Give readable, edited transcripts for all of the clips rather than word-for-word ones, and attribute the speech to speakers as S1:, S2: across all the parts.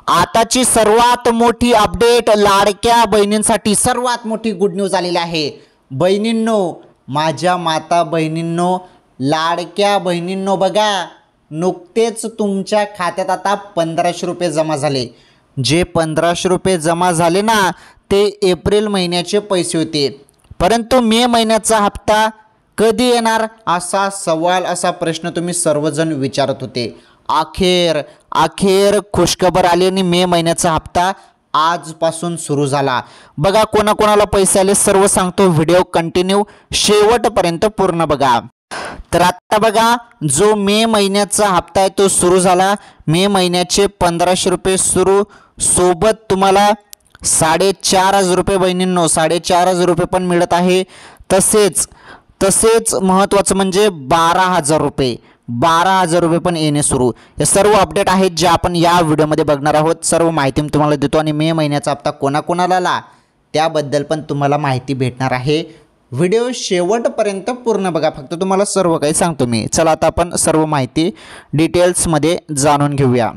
S1: आताची सर्वात मोठी अपडेट लाडक्या बहिणींसाठी सर्वात मोठी गुड न्यूज आलेली आहे। बहिणींनो, माझ्या माता बहिणींनो, लाडक्या बहिणींनो, बघा नुकतेच तुमच्या खात्यात आता 1500 रुपये जमा झाले। जे 1500 रुपये जमा झाले ना, ते एप्रिल महिन्याचे पैसे होते, परंतु मे महिन्याचा हप्ता कधी येणार असा सवाल, असा प्रश्न तुम्ही सर्वजण विचारत होते। अखेर खुशखबर आली आणि मे महिन्याचा हप्ता आजपासून सुरू झाला। बघा कोणाकोणाला पैसे आले सर्व सांगतो, व्हिडिओ कंटिन्यू शेवटपर्यंत पूर्ण बघा। तर आता बघा, जो मे महिन्याचा हप्ता आहे तो सुरू झाला। मे महिन्याचे 1500 रुपये सुरू, सोबत तुम्हाला 4500 रुपये बहिणींनो, 4500 रुपये पण मिळत आहे। तसेच महत्त्वाचं म्हणजे 12000 रुपये पण येणे सुरू। हे सर्व अपडेट आहेत जे आपण या व्हिडिओमध्ये बघणार आहोत। सर्व माहिती मी तुम्हाला देतो आणि मे महिन्याचा हप्ता कोणाकोणाला आला त्याबद्दल पण तुम्हाला माहिती भेटणार आहे। व्हिडिओ शेवटपर्यंत पूर्ण बघा, फक्त तुम्हाला सर्व काही सांगतो मी। चला आता आपण सर्व माहिती डिटेल्समध्ये जाणून घेऊया।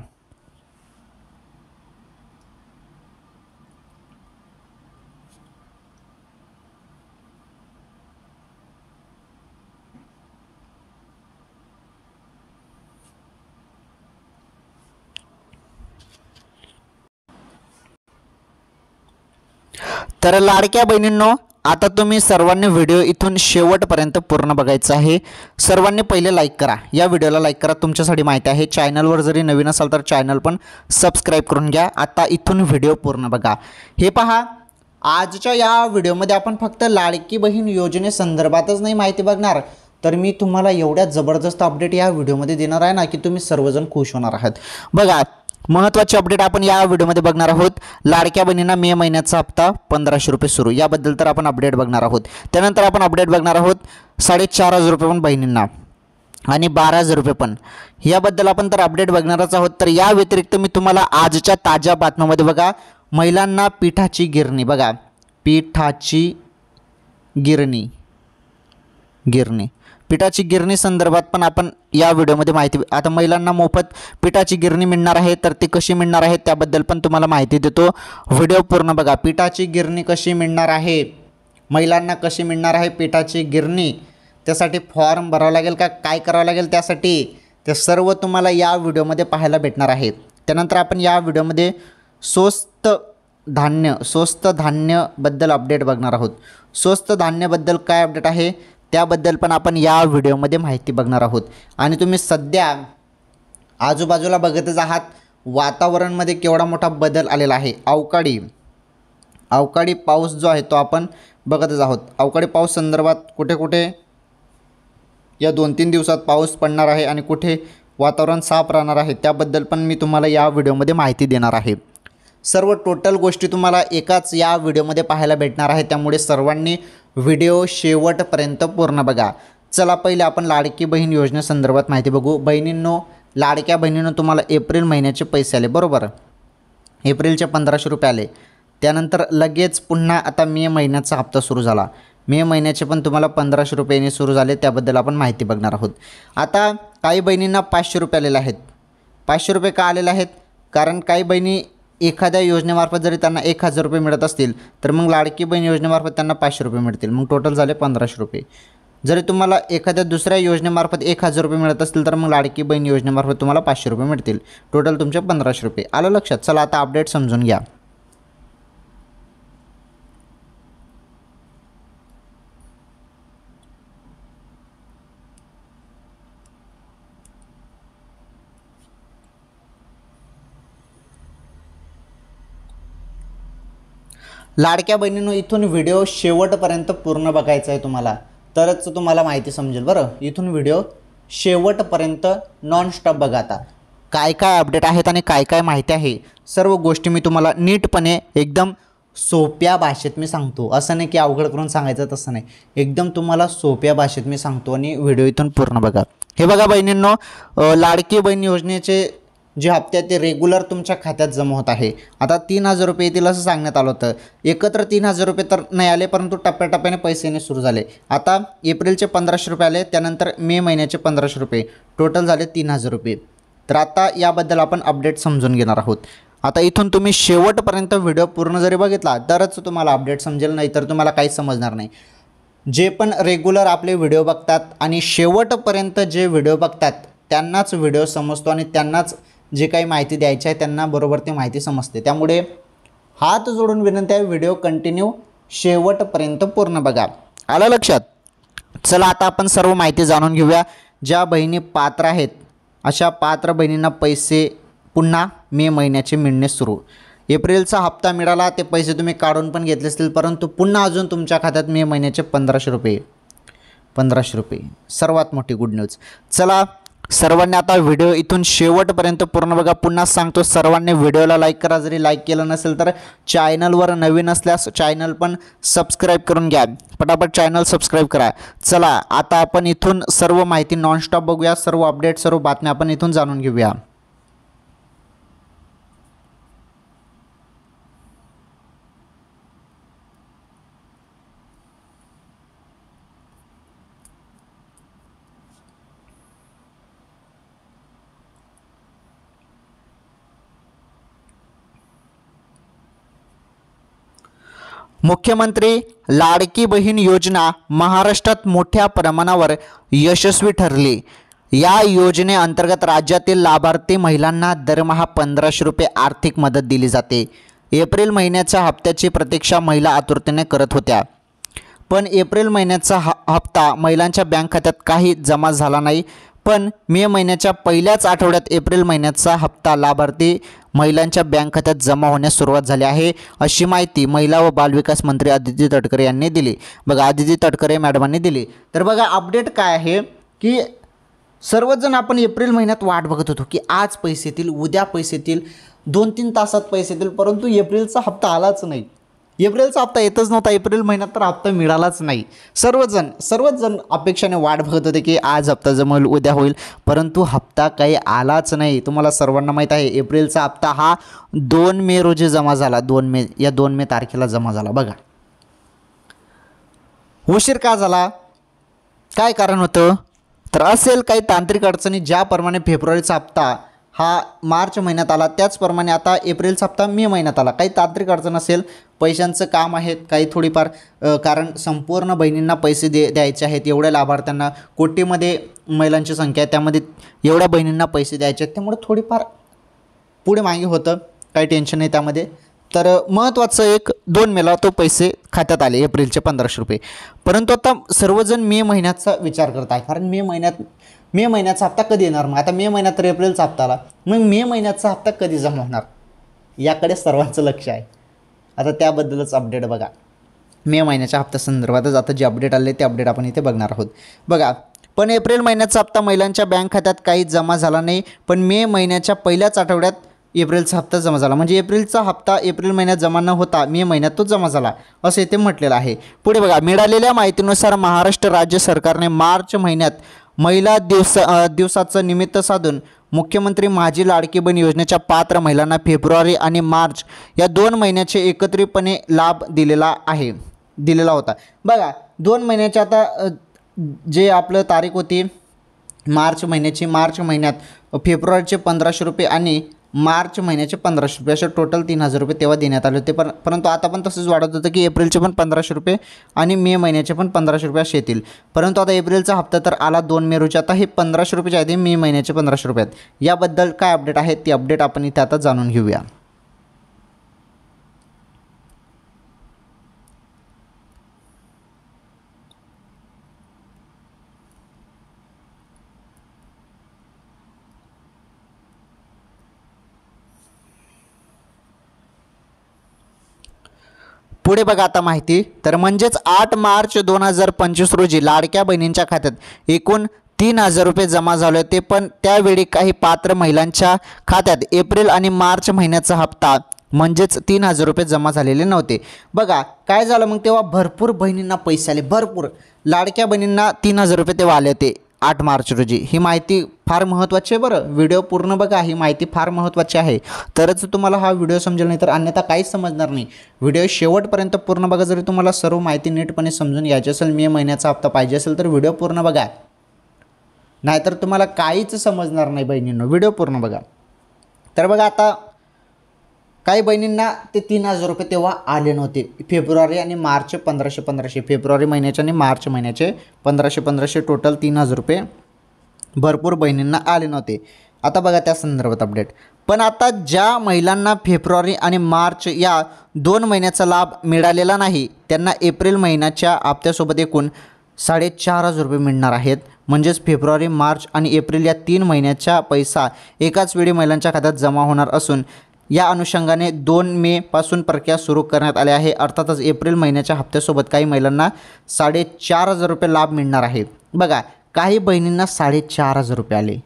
S1: तर लाडक्या बहिणींनो, आता तुम्ही सर्वांनी व्हिडिओ इथून शेवटपर्यंत पूर्ण बघायचा आहे। सर्वांनी पहिले लाईक करा, या व्हिडिओला लाईक करा, तुमच्यासाठी माहिती आहे। चॅनलवर जरी नवीन असाल तर चॅनल पण सबस्क्राईब करून घ्या। आता इथून व्हिडिओ पूर्ण बघा। हे पहा, आजच्या या व्हिडिओमध्ये आपण फक्त लाडकी बहीण योजनेसंदर्भातच नाही माहिती बघणार, तर मी तुम्हाला एवढ्या जबरदस्त अपडेट या व्हिडिओमध्ये देणार आहे ना की तुम्ही सर्वजण खुश होणार आहात। बघा, महत्त्वाचे अपडेट आपण या व्हिडिओमध्ये बघणार आहोत। लाडक्या बहिणींना मे महिन्याचा हप्ता 1500 रुपये सुरू, याबद्दल तर आपण अपडेट बघणार आहोत। त्यानंतर आपण अपडेट बघणार आहोत 4500 रुपये पण बहिणींना आणि 12000 रुपये पण, याबद्दल आपण तर अपडेट बघणारच आहोत। तर या व्यतिरिक्त मी तुम्हाला आजच्या ताज्या बातम्यांमध्ये बघा, महिलांना पिठाची गिरणी, बघा पिठाची गिरणी संदर्भात पण आपण या व्हिडिओमध्ये माहिती, आता महिलांना मोफत पिठाची गिरणी मिळणार आहे, तर ती कशी मिळणार आहे त्याबद्दल पण तुम्हाला माहिती देतो। व्हिडिओ पूर्ण बघा। पिठाची गिरणी कशी मिळणार आहे, महिलांना कशी मिळणार आहे पिठाची गिरणी, त्यासाठी फॉर्म भरावा लागेल का, काय करावं लागेल त्यासाठी, ते सर्व तुम्हाला या व्हिडिओमध्ये पाहायला भेटणार आहे। त्यानंतर आपण या व्हिडिओमध्ये स्वस्त धान्यबद्दल अपडेट बघणार आहोत। स्वस्त धान्याबद्दल काय अपडेट आहे त्याबद्दल पण आपण या व्हिडिओमध्ये माहिती बघणार आहोत। आणि तुम्ही सध्या आजूबाजूला बघतच आहात, वातावरणामध्ये केवढा मोठा बदल आलेला आहे। अवकाळी पाऊस जो आहे तो आपण बघतच आहोत। अवकाळी पाऊस संदर्भात कुठे कुठे या 2-3 दिवसात पाऊस पडणार आहे आणि कुठे वातावरण साफ राहणार आहे त्याबद्दल पण मी तुम्हाला या व्हिडिओमध्ये माहिती देणार आहे। सर्व टोटल गोष्टी तुम्हाला एकाच या व्हिडिओमध्ये पाहायला भेटणार आहे, त्यामुळे सर्वांनी व्हिडिओ शेवटपर्यंत पूर्ण बघा। चला पहिले आपण लाडकी बहीण योजनेसंदर्भात माहिती बघू। बहिणींनो, लाडक्या बहिणींनो, तुम्हाला एप्रिल महिन्याचे पैसे आले बरोबर, एप्रिलचे 1500 रुपये आले। त्यानंतर लगेच पुन्हा आता मे महिन्याचा हप्ता सुरू झाला। मे महिन्याचे पण तुम्हाला 1500 रुपये सुरू झाले, त्याबद्दल आपण माहिती बघणार आहोत। आता काही बहिणींना 500 रुपये आलेले आहेत। 500 रुपये का आलेले आहेत, कारण काही बहिणी एखाद्या योजनेमार्फत जरी त्यांना 1000 रुपये मिळत असतील तर मग लाडकी बहीण योजनेमार्फत त्यांना 500 रुपये मिळतील, मग टोटल झाले 1500 रुपये। जरी तुम्हाला एखाद्या दुसऱ्या योजनेमार्फत 1000 रुपये मिळत असतील तर मग लाडकी बहीण योजनेमार्फत तुम्हाला 500 रुपये मिळतील, टोटल तुमचे 1500 रुपये। आलं लक्षात? चला आता अपडेट समजून घ्या। लाडक्या बहिणींनो, इथून व्हिडिओ शेवटपर्यंत पूर्ण बघायचा आहे तुम्हाला, तरच तुम्हाला माहिती समजेल बरं। इथून व्हिडिओ शेवटपर्यंत नॉन स्टॉप बघा। आता काय काय अपडेट आहेत आणि काय काय माहिती आहे सर्व गोष्टी मी तुम्हाला नीटपणे एकदम सोप्या भाषेत मी सांगतो। असं नाही की अवघड करून सांगायचं, तसं नाही, एकदम तुम्हाला सोप्या भाषेत मी सांगतो आणि व्हिडिओ इथून पूर्ण बघा। हे बघा बहिणींनो, लाडकी बहीण योजनेचे जे हप्ते ते रेग्युलर तुमच्या खात्यात जमा होत आहे। आता 3000 रुपये येतील असं सांगण्यात आलं होतं। एकत्र 3000 रुपये तर नाही आले, परंतु टप्प्याटप्प्याने पैसे येणे सुरू झाले। आता एप्रिलचे 1500 रुपये आले, त्यानंतर मे महिन्याचे 1500 रुपये, टोटल झाले 3000 रुपये। तर आता याबद्दल आपण अपडेट समजून घेणार आहोत। आता इथून तुम्ही शेवटपर्यंत व्हिडिओ पूर्ण जरी बघितला तरच तुम्हाला अपडेट समजेल, नाही तर तुम्हाला काहीच समजणार नाही. जे पण रेग्युलर आपले व्हिडिओ बघतात आणि शेवटपर्यंत जे व्हिडिओ बघतात त्यांनाच व्हिडिओ समजतो आणि त्यांनाच जे काही माहिती द्यायची आहे त्यांना बरोबर ती माहिती समजते. त्यामुळे हात जोडून विनंती आहे, व्हिडिओ कंटिन्यू शेवटपर्यंत पूर्ण बघा. आलं लक्षात? चला आता आपण सर्व माहिती जाणून घेऊया. ज्या बहिणी पात्र आहेत अशा पात्र बहिणींना पैसे पुन्हा मे महिन्याचे मिळणे सुरू. एप्रिलचा हप्ता मिळाला, ते पैसे तुम्ही काढून पण घेतले असतील, परंतु पुन्हा अजून तुमच्या खात्यात मे महिन्याचे 1500 रुपये. सर्वात मोठी गुड न्यूज. चला सर्वांनी आता व्हिडिओ इथून शेवटपर्यंत पूर्ण बघा. पुन्हा सांगतो, सर्वांनी व्हिडिओला लाईक करा. जरी लाईक केलं नसेल तर चॅनलवर नवीन असल्यास चॅनल पण सबस्क्राईब करून घ्या. पटापट चॅनल सबस्क्राईब करा. चला आता आपण इथून सर्व माहिती नॉनस्टॉप बघूया. सर्व अपडेट, सर्व बातम्या आपण इथून जाणून घेऊया. मुख्यमंत्री लाडकी बहीण योजना महाराष्ट्रात मोठ्या प्रमाणावर यशस्वी ठरली. या योजनेअंतर्गत राज्यातील लाभार्थी महिलांना दरमहा 1500 रुपये आर्थिक मदत दिली जाते. एप्रिल महिन्याच्या हप्त्याची प्रतीक्षा महिला आतुरतेने करत होत्या, पण एप्रिल महिन्याचा हप्ता महिलांच्या बँक खात्यात काही जमा झाला नाही. पण मे महिन्याच्या पहिल्याच आठवड्यात एप्रिल महिन्याचा हप्ता लाभार्थी महिलांच्या बँक खात्यात जमा होण्यास सुरुवात झाली आहे, अशी माहिती महिला व बालविकास मंत्री अदिती तटकरे यांनी दिली. बघा, अदिती तटकरे मॅडमांनी दिली. तर बघा अपडेट काय आहे की सर्वजण आपण एप्रिल महिन्यात वाट बघत होतो की आज पैसे येतील, उद्या पैसे येतील, 2-3 तासात पैसे येतील, परंतु एप्रिलचा हप्ता आलाच नाही. एप्रिलचा हप्ता येतच नव्हता. एप्रिल महिन्यात तर हप्ता मिळालाच नाही. सर्वच जण अपेक्षाने वाट बघत होते की आज हप्ता जमा होईल, उद्या होईल, परंतु हप्ता काही आलाच नाही. तुम्हाला सर्वांना माहीत आहे एप्रिलचा हप्ता हा 2 मे रोजी जमा झाला. 2 मे तारखेला जमा झाला. बघा उशीर का झाला, काय कारण होतं, तर असेल काही तांत्रिक अडचणी. ज्याप्रमाणे फेब्रुवारीचा हप्ता हा मार्च महिन्यात आला त्याचप्रमाणे आता एप्रिलचा हप्ता मे महिन्यात आला. काही तांत्रिक अडचण असेल, पैशांचं काम आहे काही थोडीफार, कारण संपूर्ण बहिणींना पैसे द्यायचे आहेत. एवढ्या लाभार्थ्यांना, कोटीमध्ये महिलांची संख्या आहे, त्यामध्ये एवढ्या बहिणींना पैसे द्यायचे आहेत, त्यामुळे थोडीफार पुढे मागे होतं, काही टेन्शन नाही त्यामध्ये. तर महत्त्वाचं 2 मेला तो पैसे खात्यात आले, एप्रिलचे 1500 रुपये. परंतु आता सर्वजण मे महिन्याचा विचार करत आहे, कारण मे महिन्याचा हप्ता कधी येणार. मग आता मे महिन्यात तर एप्रिलचा हप्ता आला, मग मे महिन्याचा हप्ता कधी जमा होणार याकडे सर्वांचं लक्ष आहे. आता त्याबद्दलच अपडेट बघा. मे महिन्याच्या हप्त्या संदर्भातच आता जे अपडेट आले ते अपडेट आपण इथे बघणार आहोत. बघा, पण एप्रिल महिन्याचा हप्ता महिलांच्या बँक खात्यात काही जमा झाला नाही, पण मे महिन्याच्या पहिल्याच आठवड्यात एप्रिलचा हप्ता जमा झाला. म्हणजे एप्रिलचा हप्ता एप्रिल महिन्यात जमा न होता मे महिन्यात तो जमा झाला असं इथे म्हटलेलं आहे. पुढे बघा, मिळालेल्या माहितीनुसार महाराष्ट्र राज्य सरकारने मार्च महिन्यात महिला दिवसाचं निमित्त साधून मुख्यमंत्री माझी लाडकी बहीण योजनेच्या पात्र महिलांना फेब्रुवारी आणि मार्च या 2 महिन्याचे एकत्रितपणे लाभ दिलेला होता. बघा 2 महिन्याच्या आता जे आपलं तारीख होती मार्च महिन्यात फेब्रुवारीचे 1500 रुपये आणि मार्च महिन्याचे 1500 रुपये, असे टोटल 3000 रुपये तेव्हा देण्यात आले होते. परंतु आता पण तसंच वाढत होतं की एप्रिलचे पण 1500 रुपये आणि मे महिन्याचे पण 1500 रुपये असे येतील. परंतु आता एप्रिलचा हप्ता तर आला 2 मे रोजी. आता हे 1500 रुपयाच्या आधी मे महिन्याचे 1500 रुपये आहेत. याबद्दल काय अपडेट आहे ती अपडेट आपण इथे आता जाणून घेऊया. पुढे बघा आता माहिती. तर म्हणजेच 8 मार्च 2025 रोजी लाडक्या बहिणींच्या खात्यात एकूण 3000 रुपये जमा झाले होते. पण त्यावेळी काही पात्र महिलांच्या खात्यात एप्रिल आणि मार्च महिन्याचा हप्ता म्हणजेच 3000 रुपये जमा झालेले नव्हते. बघा काय झालं मग, तेव्हा भरपूर बहिणींना पैसे आले, भरपूर लाडक्या बहिणींना 3000 रुपये तेव्हा आले होते 8 मार्च रोजी. ही माहिती फार महत्त्वाची आहे बरं, व्हिडिओ पूर्ण बघा, ही माहिती फार महत्त्वाची आहे, तरच तुम्हाला हा व्हिडिओ समजेल, नाही तर अन्यथा काहीच समजणार नाही. व्हिडिओ शेवटपर्यंत पूर्ण बघा. जरी तुम्हाला सर्व माहिती नीटपणे समजून घ्यायची असेल, मे महिन्याचा हप्ता पाहिजे असेल तर व्हिडिओ पूर्ण बघा, नाहीतर तुम्हाला काहीच समजणार नाही बहिणींनो. व्हिडिओ पूर्ण बघा. तर बघा आता काही बहिणींना ते 3,000 रुपये तेव्हा आले नव्हते. फेब्रुवारी आणि मार्च 1500 फेब्रुवारी महिन्याचे आणि मार्च महिन्याचे 1500 टोटल 3,000 रुपये भरपूर बहिणींना आले नव्हते. आता बघा त्या संदर्भात अपडेट. पण आता ज्या महिलांना फेब्रुवारी आणि मार्च या 2 महिन्याचा लाभ मिळालेला नाही त्यांना एप्रिल महिन्याच्या हप्त्यासोबत एकूण 4,500 रुपये मिळणार आहेत. म्हणजेच फेब्रुवारी, मार्च आणि एप्रिल या 3 महिन्याचा पैसा एकाच वेळी महिलांच्या खात्यात जमा होणार असून या अनुषंगाने 2 मे पासून प्रक्रिया सुरू करण्यात आली आहे. अर्थातच एप्रिल महिन्याच्या हप्त्यासोबत काही महिलांना 4,500 रुपये लाभ मिळणार आहे. बघा काही बहिणींना 4,500 रुपये आले.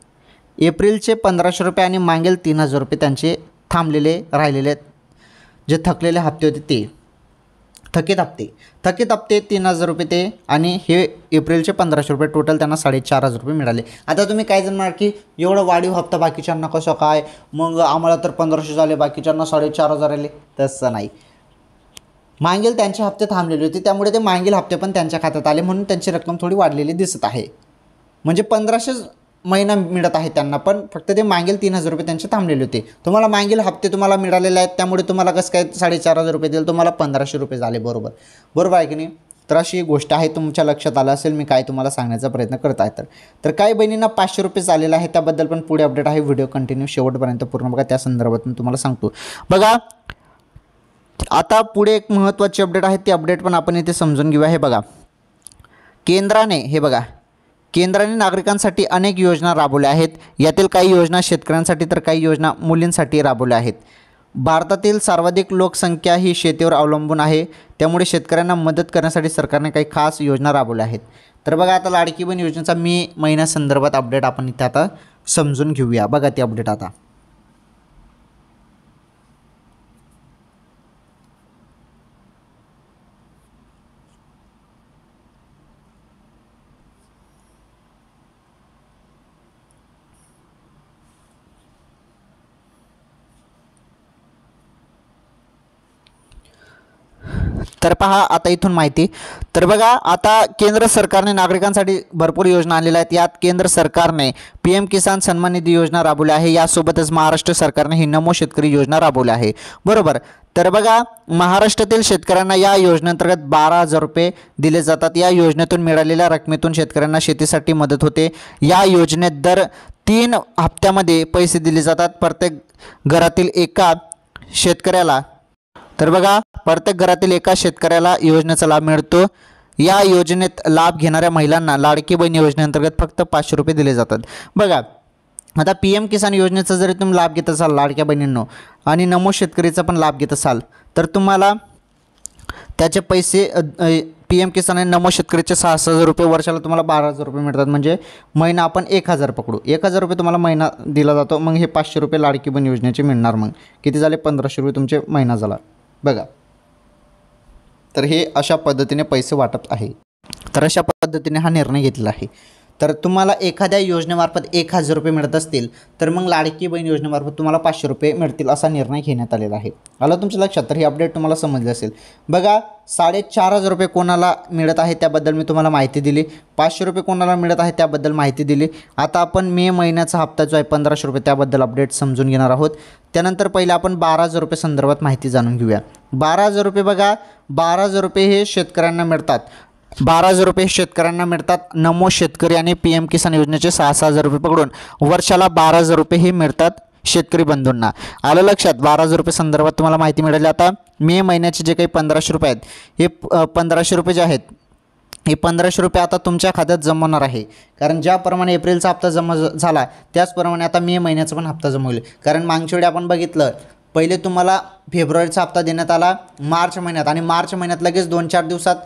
S1: एप्रिलचे 1,500 रुपये आणि मागील 3,000 रुपये त्यांचे थांबलेले राहिलेले जे थकलेले हप्ते होते ते थकीत हप्ते 3,000 रुपये ते आणि हे एप्रिलचे 1,500 रुपये टोटल त्यांना 4,500 रुपये मिळाले. आता तुम्ही काय जण म्हणाल की एवढं वाढीव हप्ता बाकीच्यांना कसं काय, मग आम्हाला तर 1,500 झाले बाकीच्यांना 4,500 आले. तसं नाही, मागील त्यांचे हप्ते थांबलेले होते त्यामुळे ते मागील हप्ते पण त्यांच्या खात्यात आले म्हणून त्यांची रक्कम थोडी वाढलेली दिसत आहे. म्हणजे 1,500 महिना मिळत आहे त्यांना, पण फक्त ते मागील 3,000 रुपये त्यांचे थांबलेले होते. तुम्हाला मागील हप्ते तुम्हाला मिळालेले आहेत त्यामुळे तुम्हाला कसं काय 4,500 रुपये दिले, तुम्हाला 1,500 रुपये झाले. बरोबर आहे की नाही. तर अशी एक गोष्ट आहे, तुमच्या लक्षात आलं असेल मी काय तुम्हाला सांगण्याचा प्रयत्न करत आहे. तर काही बहिणींना 500 रुपये आलेला आहे त्याबद्दल पण पुढे अपडेट आहे. व्हिडिओ कंटिन्यू शेवटपर्यंत पूर्ण बघा, त्या संदर्भात मी तुम्हाला सांगतो. बघा आता पुढे एक महत्त्वाची अपडेट आहे, ती अपडेट पण आपण इथे समजून घेऊया. हे बघा केंद्राने नागरिकांसाठी अनेक योजना राबवल्या आहेत. यातील काही योजना शेतकऱ्यांसाठी तर काही योजना मुलींसाठी राबवल्या आहेत. भारतातील सर्वाधिक लोकसंख्या ही शेतीवर अवलंबून आहे त्यामुळे शेतकऱ्यांना मदत करण्यासाठी सरकारने काही खास योजना राबवल्या आहेत. तर बघा आता लाडकी बहीण योजनेचा मे महिन्यासंदर्भात अपडेट आपण इथे आता समजून घेऊया. बघा ती अपडेट आता. तर पहा आता इथून माहिती. तर बघा आता केंद्र सरकारने नागरिकांसाठी भरपूर योजना आणलेल्या आहेत. यात केंद्र सरकारने PM किसान सन्मान निधी योजना राबवली आहे. यासोबतच महाराष्ट्र सरकारने ही नमो शेतकरी योजना राबवली आहे. बरोबर. तर बघा महाराष्ट्रातील शेतकऱ्यांना या योजनेअंतर्गत 12,000 रुपये दिले जातात. या योजनेतून मिळालेल्या रकमेतून शेतकऱ्यांना शेतीसाठी मदत होते. या योजनेत दर 3 हप्त्यामध्ये पैसे दिले जातात. प्रत्येक घरातील एका शेतकऱ्याला शेतकऱ्याला योजनेचा लाभ मिळतो. या योजनेत लाभ घेणाऱ्या महिलांना लाडकी बहीण योजनेअंतर्गत फक्त 500 रुपये दिले जातात. बघा आता PM किसान योजनेचा जरी तुम्ही लाभ घेत असाल लाडक्या बहिणींनो आणि नमो शेतकरीचा पण लाभ घेत असाल तर तुम्हाला त्याचे पैसे PM किसान आणि नमो शेतकरीचे 6,000 रुपये वर्षाला तुम्हाला 12,000 रुपये मिळतात. म्हणजे महिना आपण 1,000 पकडू, 1,000 रुपये तुम्हाला महिना दिला जातो. मग हे 500 रुपये लाडकी बहीण योजनेचे मिळणार. मग किती झाले 1,500 रुपये तुमचे महिना झाला. बघा तर हे अशा पद्धतीने पैसे वाटप आहे. तर अशा पद्धतीने हा निर्णय घेतलेला आहे. तर तुम्हाला एखाद्या योजनेमार्फत 1,000 रुपये मिळत असतील तर मग लाडकी बहीण योजनेमार्फत तुम्हाला 500 रुपये मिळतील असा निर्णय घेण्यात आलेला आहे. आलं तुमच्या लक्षात. तर ही अपडेट तुम्हाला समजली असेल. बघा 4,500 रुपये कोणाला मिळत आहे त्याबद्दल मी तुम्हाला माहिती दिली. 500 रुपये कोणाला मिळत आहे त्याबद्दल माहिती दिली. आता आपण मे महिन्याचा हप्ता जो आहे 1,500 रुपये त्याबद्दल अपडेट समजून घेणार आहोत. त्यानंतर पहिले आपण 12,000 रुपये संदर्भात माहिती जाणून घेऊया. 12,000 रुपये बघा 12,000 रुपये हे शेतकऱ्यांना मिळतात. 12,000 रुपये शेतकऱ्यांना मिळतात. नमो शेतकरी आणि PM किसान योजनेचे 6,000 रुपये पकडून वर्षाला 12,000 रुपये हे मिळतात शेतकरी बंधूंना. आलं लक्षात. 12,000 रुपये संदर्भात तुम्हाला माहिती मिळाली. आता मे महिन्याचे जे काही 1,500 रुपये आहेत हे 1,500 रुपये जे आहेत हे 1,500 रुपये आता तुमच्या खात्यात जमवणार आहे. कारण ज्याप्रमाणे एप्रिलचा हप्ता जमा झाला त्याचप्रमाणे आता मे महिन्याचा पण हप्ता जमा होईल. कारण मागच्या वेळी आपण बघितलं पहिले तुम्हाला फेब्रुवारीचा हप्ता देण्यात आला मार्च महिन्यात आणि मार्च महिन्यात लगेच 2-4 दिवसात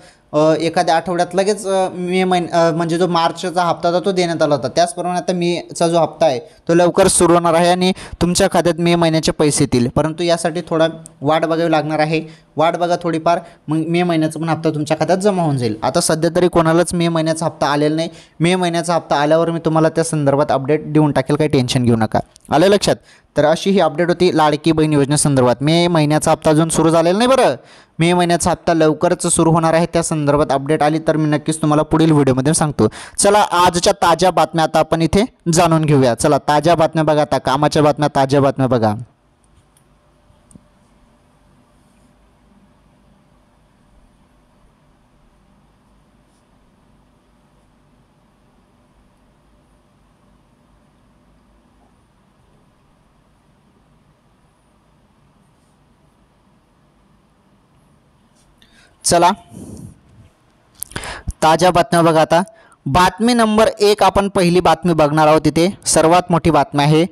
S1: एखाद्या आठवड्यात लगेच म्हणजे जो मार्चचा हप्ता होता तो देण्यात आला होता. त्याचप्रमाणे आता मेचा जो हप्ता आहे तो लवकर सुरू होणार आहे आणि तुमच्या खात्यात मे महिन्याचे पैसे येतील. परंतु यासाठी थोडा वाट बघावी लागणार आहे. वाट बघा थोडीफार, मग मे महिन्याचा पण हप्ता तुमच्या खात्यात जमा होऊन जाईल. आता सध्या तरी कोणालाच मे महिन्याचा हप्ता आलेला नाही. मे महिन्याचा हप्ता आल्यावर मी तुम्हाला त्या संदर्भात अपडेट देऊन टाकेल, काही टेन्शन घेऊ नका. आलं लक्षात. तर अशी ही अपडेट होती लाडकी बहीण योजनेसंदर्भात. मे महिन्याचा हप्ता अजून सुरू झालेला नाही. बरं मे महिन्याचा हप्ता लवकरच सुरू होणार आहे. त्या संदर्भात अपडेट आली तर मी नक्कीच तुम्हाला पुढील व्हिडिओमध्ये सांगतो. चला आजच्या ताज्या बातम्या आता आपण इथे जाणून घेऊया. चला ताज्या बातम्या बघा. आता कामाच्या बातम्या, ताज्या बातम्या बघा. चला ताज्या बातम्या बघा. आता बातमी नंबर 1 आपण पहिली बातमी बघणार आहोत. इथे सर्वात मोठी बातमी आहे.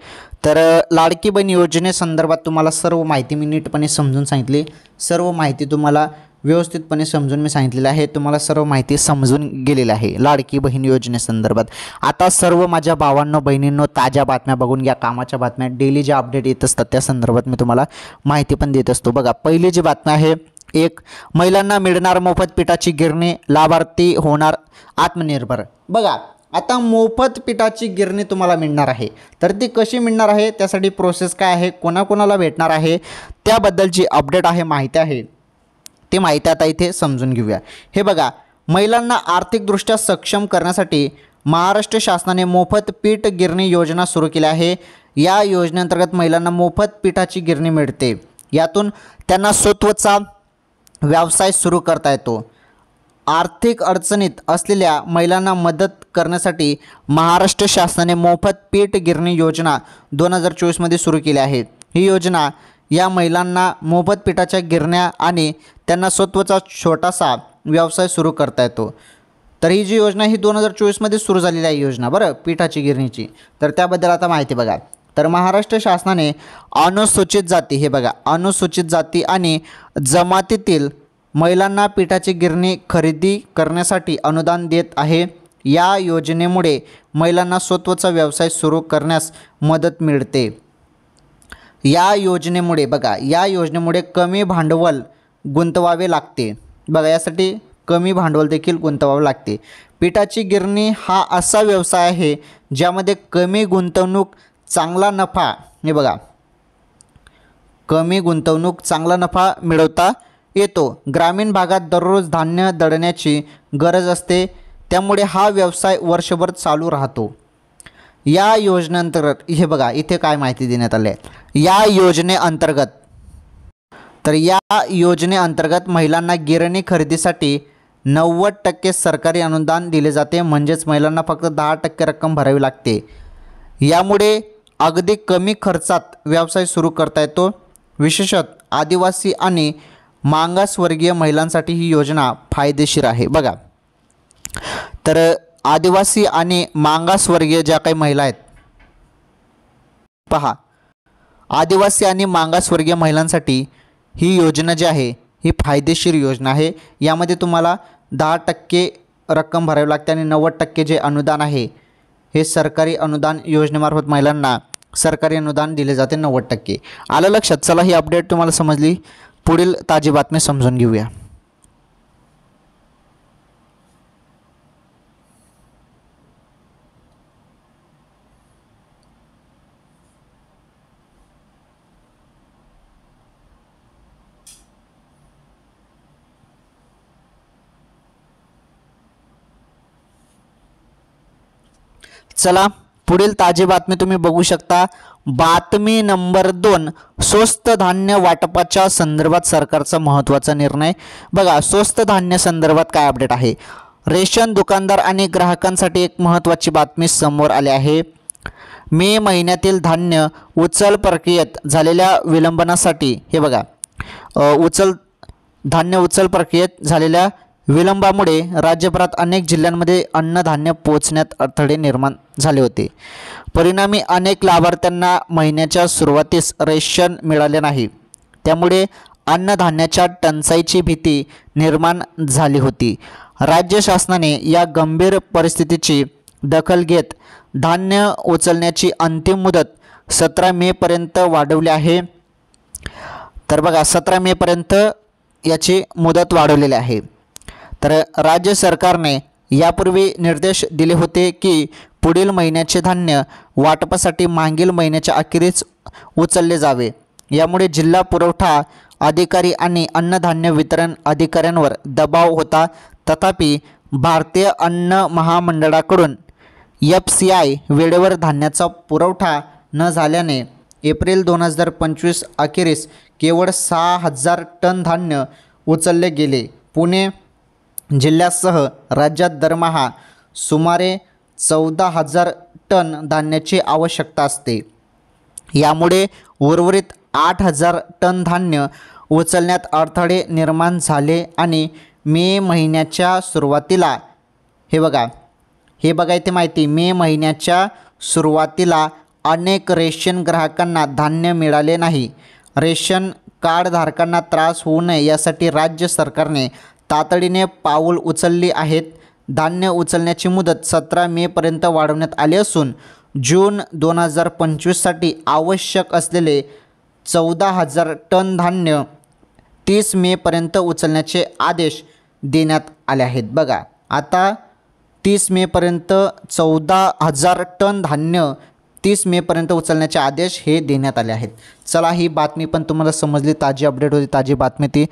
S1: तर लाडकी बहीण योजनेसंदर्भात तुम्हाला सर्व माहिती मी नीटपणे समजून सांगितली. सर्व माहिती तुम्हाला व्यवस्थितपणे समजून मी सांगितलेलं आहे. तुम्हाला सर्व माहिती समजून गेलेली आहे लाडकी बहीण योजनेसंदर्भात. आता सर्व माझ्या भावांनो बहिणींनो ताज्या बातम्या बघून घ्या. कामाच्या बातम्या डेली जे अपडेट येत असतात त्या संदर्भात मी तुम्हाला माहिती पण देत असतो. बघा पहिली जी बातमी आहे, 1 महिलांना मिळणार मोफत पिठाची गिरणी, लाभार्थी होणार आत्मनिर्भर. बघा आता मोफत पिठाची गिरणी तुम्हाला मिळणार आहे. तर ती कशी मिळणार आहे, त्यासाठी प्रोसेस काय आहे, कोणाकोणाला भेटणार आहे, त्याबद्दलची अपडेट आहे, माहिती आहे. ती माहिती आता इथे समजून घेऊया. हे बघा महिलांना आर्थिकदृष्ट्या सक्षम करण्यासाठी महाराष्ट्र शासनाने मोफत पीठ गिरणी योजना सुरू केली आहे. या योजनेअंतर्गत महिलांना मोफत पिठाची गिरणी मिळते. यातून त्यांना स्वतःचा व्यवसाय सुरू करता येतो. आर्थिक अडचणीत असलेल्या महिलांना मदत करण्यासाठी महाराष्ट्र शासनाने मोफत पीठ गिरणी योजना 2024मध्ये सुरू केली आहे. ही योजना या महिलांना मोफत पिठाच्या गिरण्या आणि त्यांना स्वतःचा छोटासा व्यवसाय सुरू करता येतो. तर ही जी योजना ही 2024मध्ये सुरू झालेली आहे योजना, बरं, पिठाची गिरणीची. तर त्याबद्दल आता माहिती बघा. तर महाराष्ट्र शासनाने अनुसूचित जाती, हे बघा अनुसूचित जाती आणि जमातीतील महिलांना पिठाची गिरणी खरेदी करण्यासाठी अनुदान देत आहे. या योजनेमुळे महिलांना स्वतःचा व्यवसाय सुरू करण्यास मदत मिळते. या योजनेमुळे बघा या योजनेमुळे कमी भांडवल गुंतवावे लागते. बघा यासाठी कमी भांडवल देखील गुंतवावे लागते. पिठाची गिरणी हा असा व्यवसाय आहे ज्यामध्ये कमी गुंतवणूक चांगला नफा, हे बघा कमी गुंतवणूक चांगला नफा मिळवता येतो. ग्रामीण भागात दररोज धान्य दळण्याची गरज असते, त्यामुळे हा व्यवसाय वर्षभर चालू राहतो. या योजनेअंतर्गत हे बघा इथे काय माहिती देण्यात आली आहे. या योजनेअंतर्गत महिलांना गिरणी खरेदीसाठी 90% सरकारी अनुदान दिले जाते. म्हणजेच महिलांना फक्त 10% रक्कम भरावी लागते. यामुळे अगदी कमी खर्चात व्यवसाय सुरू करता येतो. विशेषतः आदिवासी आणि मागासवर्गीय महिलांसाठी ही योजना फायदेशीर आहे. बघा तर आदिवासी आणि मागासवर्गीय ज्या काही महिला आहेत, पहा आदिवासी आणि मागासवर्गीय महिलांसाठी ही योजना जी आहे ही फायदेशीर योजना आहे. यामध्ये तुम्हाला 10% रक्कम भरावी लागते आणि 90% जे अनुदान आहे हे सरकारी अनुदान योजनेमार्फत महिलांना सरकारी अनुदान दिले जाते 90%. आलं लक्षात. चला ही अपडेट तुम्हाला समजली. पुढील ताजी बातमी समजून घेऊया. चला पुढील ताजी बातमी तुम्ही बघू शकता. बातमी नंबर 2, स्वस्त धान्य वाटपाच्या संदर्भात सरकारचा महत्त्वाचा निर्णय. बघा स्वस्त धान्य संदर्भात काय अपडेट आहे. रेशन दुकानदार आणि ग्राहकांसाठी एक महत्त्वाची बातमी समोर आली आहे. मे महिन्यातील धान्य उचल प्रक्रियेत झालेल्या विलंबनासाठी, हे बघा धान्य उचल प्रक्रियेत झालेल्या विलंबामुळे राज्यभरात अनेक जिल्ह्यांमध्ये अन्नधान्य पोहोचण्यात अडथळे निर्माण झाले होते. परिणामी अनेक लाभार्थ्यांना महिन्याच्या सुरुवातीस रेशन मिळाले नाही. त्यामुळे अन्नधान्याच्या टंचाईची भीती निर्माण झाली होती. राज्य शासनाने या गंभीर परिस्थितीची दखल घेत धान्य उचलण्याची अंतिम मुदत 17 मेपर्यंत वाढवली आहे. तर बघा 17 मेपर्यंत याची मुदत वाढवलेली आहे. तर राज्य सरकारने यापूर्वी निर्देश दिले होते की पुढील महिन्याचे धान्य वाटपासाठी मागील महिन्याच्या अखेरीस उचलले जावे. यामुळे जिल्हा पुरवठा अधिकारी आणि अन्नधान्य वितरण अधिकाऱ्यांवर दबाव होता. तथापि भारतीय अन्न महामंडळाकडून FCI वेळेवर धान्याचा पुरवठा न झाल्याने एप्रिल 2025 अखेरीस केवळ 6,000 टन धान्य उचलले गेले. पुणे जिल्ह्यासह राज्यात दरमहा सुमारे 14,000 टन धान्याची आवश्यकता असते. यामुळे उर्वरित 8,000 टन धान्य उचलण्यात अडथळे निर्माण झाले आणि मे महिन्याच्या सुरुवातीला हे बघा इथे माहिती, मे महिन्याच्या सुरुवातीला अनेक रेशन ग्राहकांना धान्य मिळाले नाही. रेशन कार्ड धारकांना त्रास होऊ नये यासाठी राज्य सरकारने तातडीने पाऊल उचलली आहेत. धान्य उचलण्याची मुदत 17 मेपर्यंत वाढवण्यात आली असून जून 2025साठी आवश्यक असलेले 14,000 टन धान्य 30 मेपर्यंत उचलण्याचे आदेश देण्यात आले आहेत. बघा आता 30 मेपर्यंत 14,000 टन धान्य 30 मेपर्यंत उचलण्याचे आदेश हे देण्यात आले आहेत. चला ही बातमी पण तुम्हाला समजली, ताजी अपडेट होती, ताजी बातमी ती.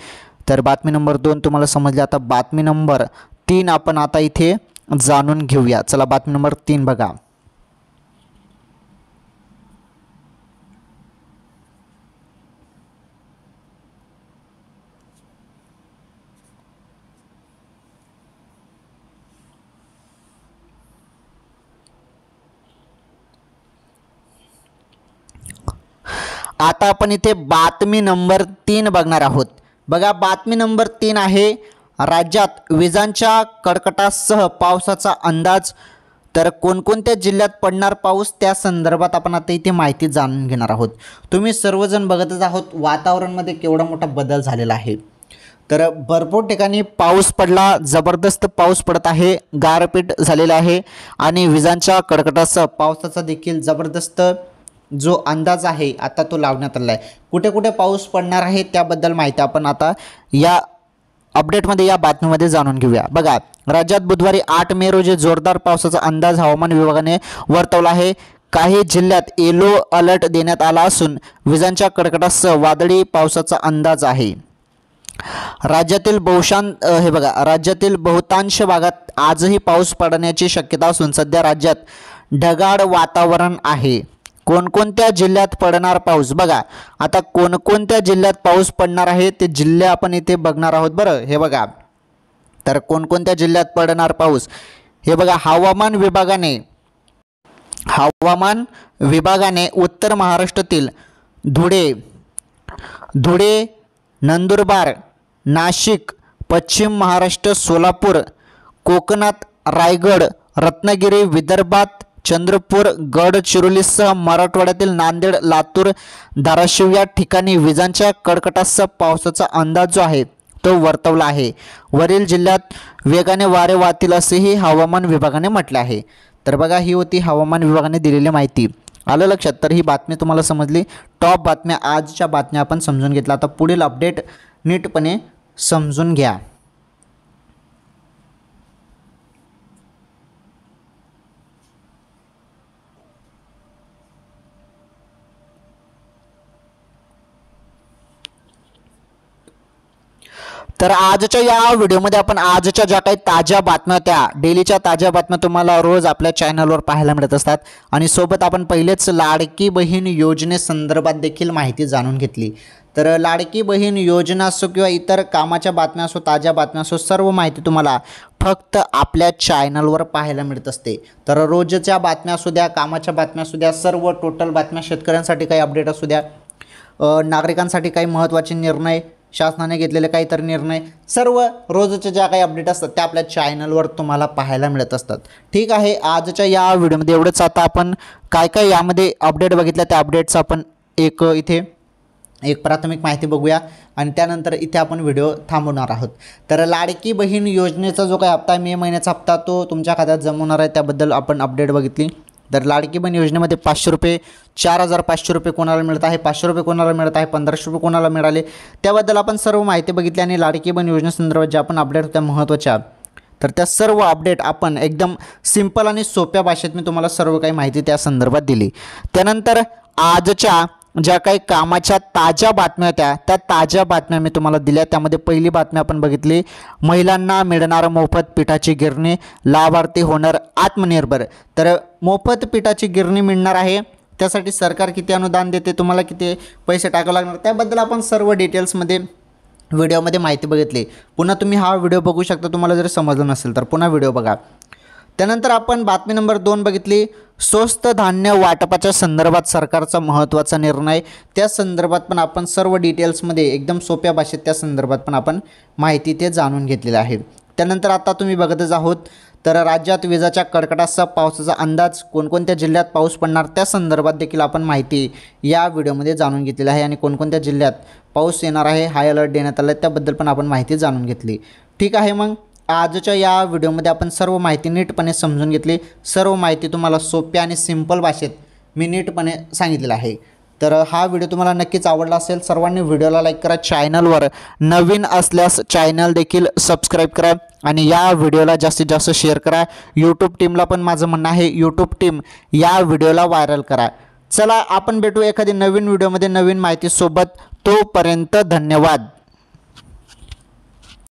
S1: तर बातमी नंबर 2 तुम्हाला समजली. आता बातमी नंबर 3 आपण आता इथे जाणून घेऊया. चला बातमी नंबर 3 बघा. आता आपण इथे बातमी नंबर 3 बघणार आहोत. बघा बातमी नंबर 3 आहे, राज्यात विजांच्या कडकडाटासह पावसाचा अंदाज. तर कोणकोणत्या जिल्ह्यात पडणार पाऊस त्या संदर्भात आपण आता इथे माहिती जाणून घेणार आहोत. तुम्ही सर्वजण बघतच आहोत वातावरणामध्ये केवढा मोठा बदल झालेला आहे. तर भरपूर ठिकाणी पाऊस पडला, जबरदस्त पाऊस पडत आहे, गारपीट झालेला आहे आणि विजांच्या कडकडाटासह पावसाचा देखील जबरदस्त जो अंदाज आहे आता तो लावण्यात आला आहे. कुठे कुठे पाऊस पडणार आहे त्याबद्दल माहिती आपण आता या अपडेटमध्ये या बातमीमध्ये जाणून घेऊया. बघा राज्यात बुधवारी 8 मे रोजी जोरदार पावसाचा अंदाज हवामान विभागाने वर्तवला आहे. काही जिल्ह्यात येलो अलर्ट देण्यात आला असून विजांच्या कडकडाटासह वादळी पावसाचा अंदाज आहे. राज्यातील राज्यातील बहुतांश भागात आजही पाऊस पडण्याची शक्यता असून सध्या राज्यात ढगाळ वातावरण आहे. कोणकोणत्या जिल्ह्यात पडणार पाऊस, बघा आता कोणकोणत्या जिल्ह्यात पाऊस पडणार आहे ते जिल्हे आपण इथे बघणार आहोत. बरं हे बघा, तर कोणकोणत्या जिल्ह्यात पडणार पाऊस हे बघा. हवामान विभागाने उत्तर महाराष्ट्रातील धुळे, नंदुरबार, नाशिक, पश्चिम महाराष्ट्र, सोलापूर, कोकणात रायगड, रत्नागिरी, विदर्भात चंद्रपूर, गडचिरोलीसह मराठवाड्यातील नांदेड, लातूर, धाराशिव या ठिकाणी विजांच्या कडकडाटासह पावसाचा अंदाज जो आहे तो वर्तवला आहे. वरील जिल्ह्यात वेगाने वारे वाहतील असेही हवामान विभागाने म्हटले आहे. तर बघा ही होती हवामान विभागाने दिलेली माहिती. आलं लक्षात. तर ही बातमी तुम्हाला समजली. टॉप बातम्या, आजच्या बातम्या आपण समजून घेतल्या. आता पुढील अपडेट नीटपणे समजून घ्या. तर आजच्या या व्हिडिओमध्ये आपण आजच्या ज्या काही ताज्या बातम्या, त्या डेलीच्या ताज्या बातम्या तुम्हाला रोज आपल्या चॅनलवर पाहायला मिळत असतात आणि सोबत आपण पहिलेच लाडकी बहीण योजनेसंदर्भात देखील माहिती जाणून घेतली. तर लाडकी बहीण योजना असो किंवा इतर कामाच्या बातम्या असो, ताज्या बातम्या असो, सर्व माहिती तुम्हाला फक्त आपल्या चॅनलवर पाहायला मिळत असते. तर रोजच्या बातम्या असू द्या, कामाच्या बातम्या असू द्या, सर्व टोटल बातम्या, शेतकऱ्यांसाठी काही अपडेट असू द्या, नागरिकांसाठी काही महत्त्वाचे निर्णय, शासनाने घेतलेले काहीतरी निर्णय, सर्व रोजच्या ज्या काही अपडेट असतात त्या आपल्या चॅनलवर तुम्हाला पाहायला मिळत असतात. ठीक आहे, आजच्या या व्हिडिओमध्ये एवढंच. आता आपण काय काय यामध्ये अपडेट बघितल्या त्या अपडेट्स आपण इथे एक प्राथमिक माहिती बघूया आणि त्यानंतर इथे आपण व्हिडिओ थांबवणार आहोत. तर लाडकी बहीण योजनेचा जो काही हप्ता, मे महिन्याचा हप्ता, तो तुमच्या खात्यात जमवणार आहे त्याबद्दल आपण अपडेट बघितली. तर लाडकी बहीण योजनेमध्ये 500 रुपये, 4,500 रुपये कोणाला मिळत आहे, 500 रुपये कोणाला मिळत आहे, 1,500 रुपये कोणाला मिळाले, त्याबद्दल आपण सर्व माहिती बघितली. आणि लाडकी बहीण योजनेसंदर्भात ज्या आपण अपडेट होत्या महत्त्वाच्या, तर त्या सर्व अपडेट आपण एकदम सिंपल आणि सोप्या भाषेत मी तुम्हाला सर्व काही माहिती त्या संदर्भात दिली. त्यानंतर आजच्या ज्या काही कामाच्या ताज्या बातम्या होत्या त्या ताज्या बातम्या मी तुम्हाला दिल्या. त्यामध्ये पहिली बातमी आपण बघितली, महिलांना मिळणार मोफत पिठाची गिरणी, लाभार्थी होणार आत्मनिर्भर. तर मोफत पिठाची गिरणी मिळणार आहे, त्यासाठी सरकार किती अनुदान देते, तुम्हाला किती पैसे टाकावे लागणार, त्याबद्दल आपण सर्व डिटेल्समध्ये व्हिडिओमध्ये माहिती बघितली. पुन्हा तुम्ही हा व्हिडिओ बघू शकता, तुम्हाला जर समजलं नसेल तर पुन्हा व्हिडिओ बघा. त्यानंतर आपण बातमी नंबर 2 बघितली, स्वस्त धान्य वाटपाच्या संदर्भात सरकारचा महत्त्वाचा निर्णय. त्या संदर्भात पण आपण सर्व डिटेल्समध्ये एकदम सोप्या भाषेत त्या संदर्भात पण आपण माहिती ते जाणून घेतलेली आहे. त्यानंतर आता तुम्ही बघतच आहोत तर राज्यात विजांच्या कडकडाटासह पावसाचा अंदाज, कोणकोणत्या जिल्ह्यात पाऊस पडणार त्या संदर्भात देखील आपण माहिती या व्हिडिओमध्ये जाणून घेतलेली आहे आणि कोणकोणत्या जिल्ह्यात पाऊस येणार आहे, हाय अलर्ट देण्यात आला त्याबद्दल पण आपण माहिती जाणून घेतली. ठीक आहे, मग आजच्या या व्हिडिओमध्ये आपण सर्व माहिती नीटपणे समजून घेतली. सर्व माहिती तुम्हाला सोप्या आणि सिंपल भाषेत मी नीटपणे सांगितलेलं आहे. तर हा व्हिडिओ तुम्हाला नक्कीच आवडला असेल. सर्वांनी व्हिडिओला लाईक करा, चॅनलवर नवीन असल्यास चॅनल देखील सबस्क्राईब करा आणि या व्हिडिओला जास्तीत जास्त शेअर करा. यूट्यूब टीमला पण माझं म्हणणं आहे, यूट्यूब टीम या व्हिडिओला व्हायरल करा. चला आपण भेटू एखादी नवीन व्हिडिओमध्ये नवीन माहितीसोबत. तोपर्यंत धन्यवाद.